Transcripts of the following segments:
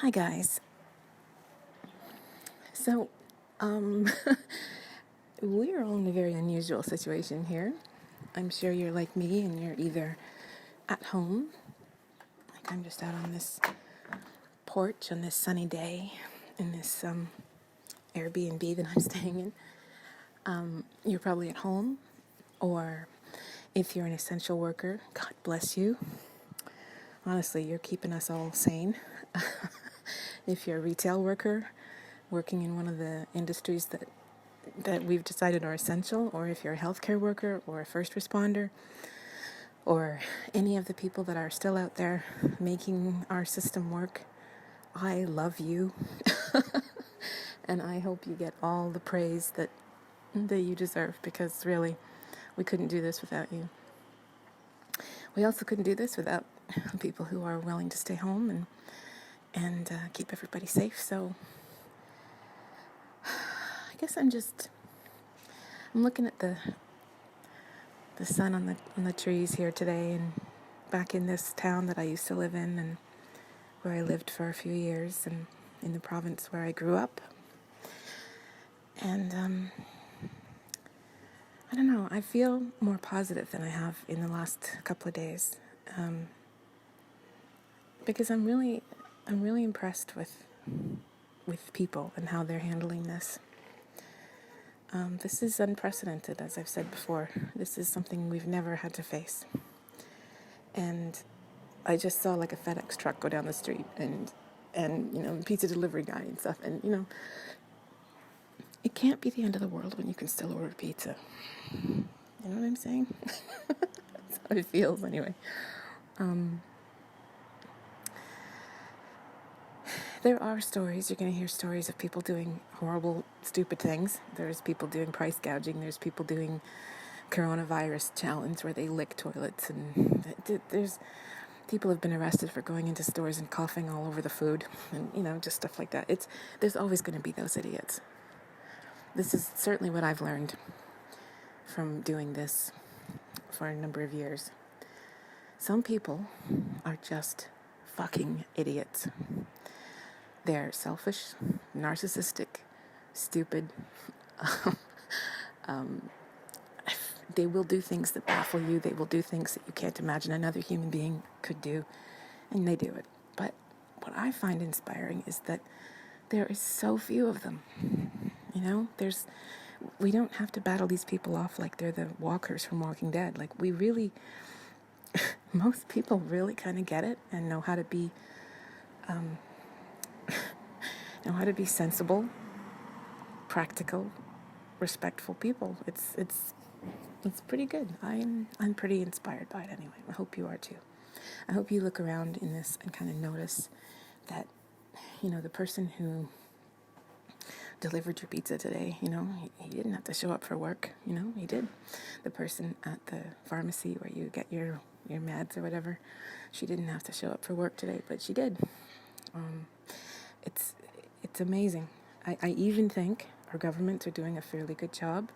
Hi guys. So, um, we're all in a very unusual situation here. I'm sure you're like me and you're either at home, like I'm just out on this porch on this sunny day in this Airbnb that I'm staying in. You're probably at home, or if you're an essential worker, God bless you. Honestly, you're keeping us all sane. If you're a retail worker working in one of the industries that we've decided are essential, or if you're a healthcare worker or a first responder, or any of the people that are still out there making our system work, I love you. And I hope you get all the praise that you deserve, because really, we couldn't do this without you. We also couldn't do this without people who are willing to stay home and keep everybody safe. So I guess I'm looking at the sun on the trees here today, and back in this town that I used to live in, and where I lived for a few years, and in the province where I grew up. And I don't know, I feel more positive than I have in the last couple of days, because I'm really impressed with people and how they're handling this. This is unprecedented, as I've said before. This is something we've never had to face. And I just saw like a FedEx truck go down the street, and pizza delivery guy and stuff. And it can't be the end of the world when you can still order pizza. You know what I'm saying? That's how it feels anyway. There are stories. You're going to hear stories of people doing horrible, stupid things. There's people doing price gouging. There's people doing coronavirus challenge where they lick toilets. And there's people have been arrested for going into stores and coughing all over the food. And, just stuff like that. There's always going to be those idiots. This is certainly what I've learned from doing this for a number of years. Some people are just fucking idiots. They're selfish, narcissistic, stupid. They will do things that baffle you. They will do things that you can't imagine another human being could do, and they do it. But what I find inspiring is that there is so few of them. We don't have to battle these people off like they're the walkers from Walking Dead. Like, most people really kind of get it and know how to be sensible, practical, respectful people. It's pretty good. I'm pretty inspired by it anyway. I hope you are too. I hope you look around in this and kind of notice that, the person who delivered your pizza today, he didn't have to show up for work, he did. The person at the pharmacy where you get your meds or whatever, she didn't have to show up for work today, but she did. It's amazing. I even think our governments are doing a fairly good job.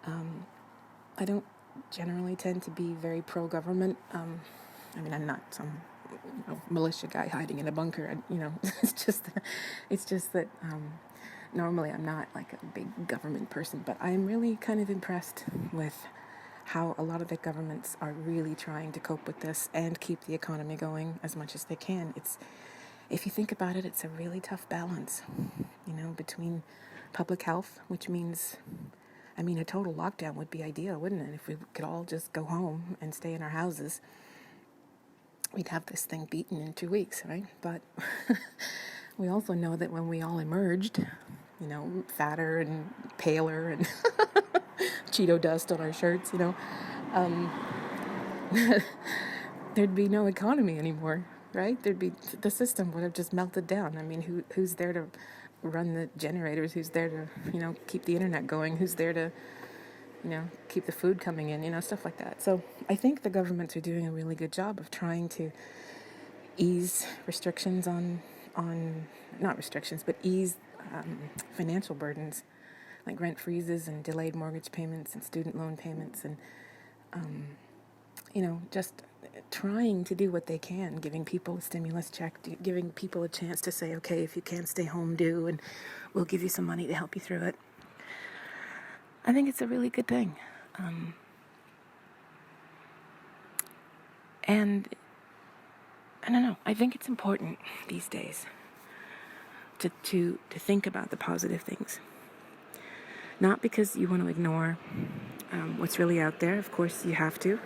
I don't generally tend to be very pro-government. I'm not some militia guy hiding in a bunker. It's just that normally I'm not like a big government person, but I'm really kind of impressed with how a lot of the governments are really trying to cope with this and keep the economy going as much as they can. If you think about it, it's a really tough balance, between public health, which means, a total lockdown would be ideal, wouldn't it? If we could all just go home and stay in our houses, we'd have this thing beaten in 2 weeks, right? But we also know that when we all emerged, fatter and paler and Cheeto dust on our shirts, there'd be no economy anymore, right? The system would have just melted down. Who's there to run the generators? Who's there to, keep the internet going? Who's there to, keep the food coming in, stuff like that. So I think the governments are doing a really good job of trying to ease restrictions not restrictions, but ease financial burdens, like rent freezes and delayed mortgage payments and student loan payments, and just trying to do what they can, giving people a stimulus check, giving people a chance to say, okay, if you can't stay home, do, and we'll give you some money to help you through it. I think it's a really good thing. And I don't know, I think it's important these days to think about the positive things. Not because you want to ignore what's really out there. Of course, you have to.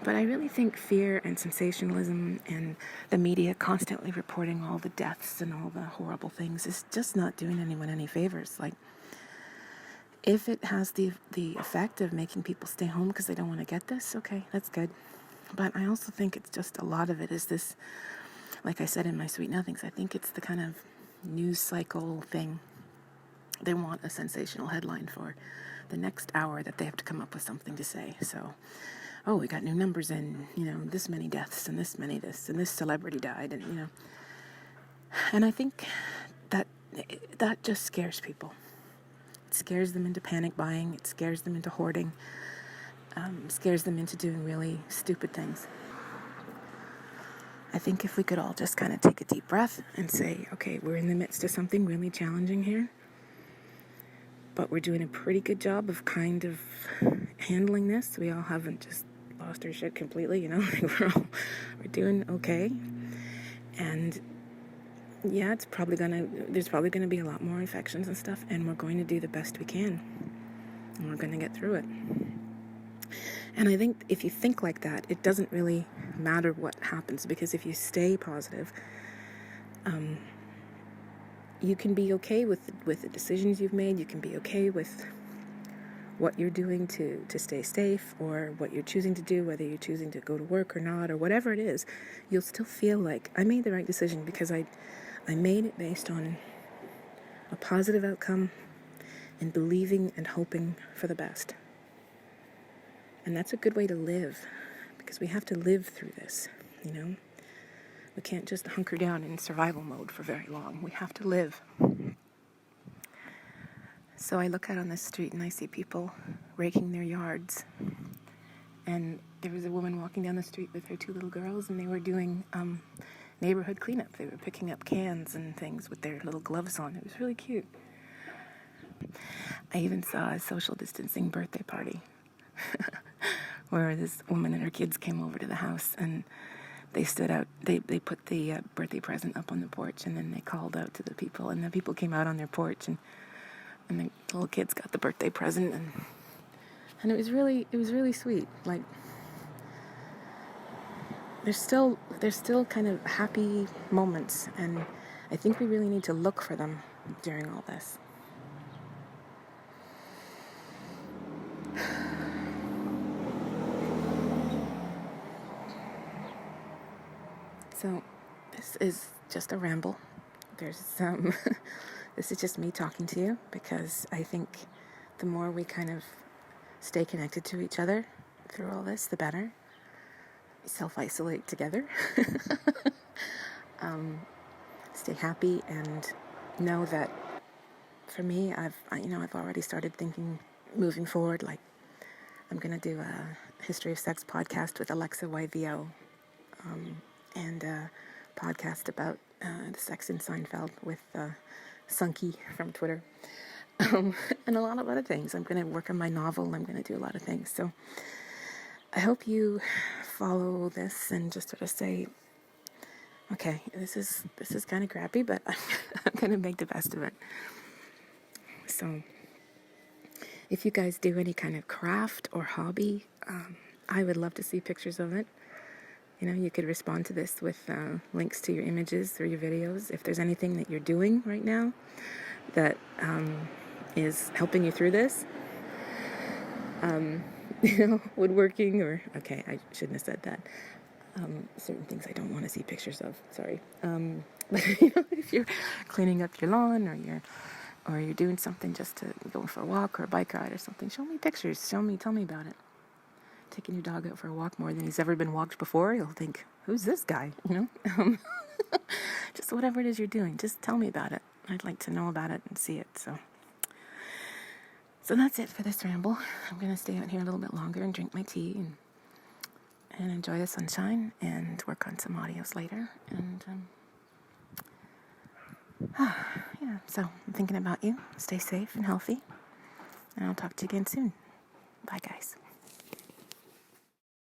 But I really think fear and sensationalism and the media constantly reporting all the deaths and all the horrible things is just not doing anyone any favors. Like, if it has the effect of making people stay home because they don't want to get this, okay, that's good. But I also think it's just a lot of it is this, like I said in my Sweet Nothings, I think it's the kind of news cycle thing. They want a sensational headline for the next hour that they have to come up with something to say. So, oh, we got new numbers in, this many deaths and this many this and this celebrity died, and and I think that just scares people. It scares them into panic buying. It scares them into hoarding. Scares them into doing really stupid things. I think if we could all just kind of take a deep breath and say, okay, we're in the midst of something really challenging here, but we're doing a pretty good job of kind of handling this. We all haven't just lost our shit completely, we're doing okay. And yeah, there's probably gonna be a lot more infections and stuff, and we're going to do the best we can, and we're going to get through it. And I think if you think like that, it doesn't really matter what happens, because if you stay positive, you can be okay with the decisions you've made. You can be okay with what you're doing to stay safe, or what you're choosing to do, whether you're choosing to go to work or not, or whatever it is. You'll still feel like I made the right decision because I made it based on a positive outcome and believing and hoping for the best. And that's a good way to live, because we have to live through this, We can't just hunker down in survival mode for very long. We have to live. So I look out on the street and I see people raking their yards. And there was a woman walking down the street with her 2 little girls, and they were doing neighborhood cleanup. They were picking up cans and things with their little gloves on. It was really cute. I even saw a social distancing birthday party where this woman and her kids came over to the house, and they stood out. They put the birthday present up on the porch, and then they called out to the people, and the people came out on their porch, and the little kids got the birthday present, and it was really sweet. Like, there's still kind of happy moments, and I think we really need to look for them during all this. So, this is just a ramble. There's this is just me talking to you, because I think the more we kind of stay connected to each other through all this, the better. Self-isolate together. Stay happy, and know that for me, I've already started thinking moving forward, like I'm going to do a History of Sex podcast with Alexa YVO, and a podcast about the sex in Seinfeld with Sunky from Twitter, and a lot of other things. I'm going to work on my novel. I'm going to do a lot of things. So I hope you follow this and just sort of say, okay, this is kind of crappy, but I'm going to make the best of it. So if you guys do any kind of craft or hobby, I would love to see pictures of it. You could respond to this with links to your images or your videos. If there's anything that you're doing right now that is helping you through this, woodworking okay, I shouldn't have said that. Certain things I don't want to see pictures of. Sorry. But if you're cleaning up your lawn, or you're doing something just to go for a walk or a bike ride or something, show me pictures. Tell me about it. Taking your dog out for a walk more than he's ever been walked before, you'll think, who's this guy? Just whatever it is you're doing, just tell me about it. I'd like to know about it and see it. So that's it for this ramble. I'm going to stay out here a little bit longer and drink my tea and enjoy the sunshine and work on some audios later. And yeah, so I'm thinking about you. Stay safe and healthy. And I'll talk to you again soon. Bye, guys.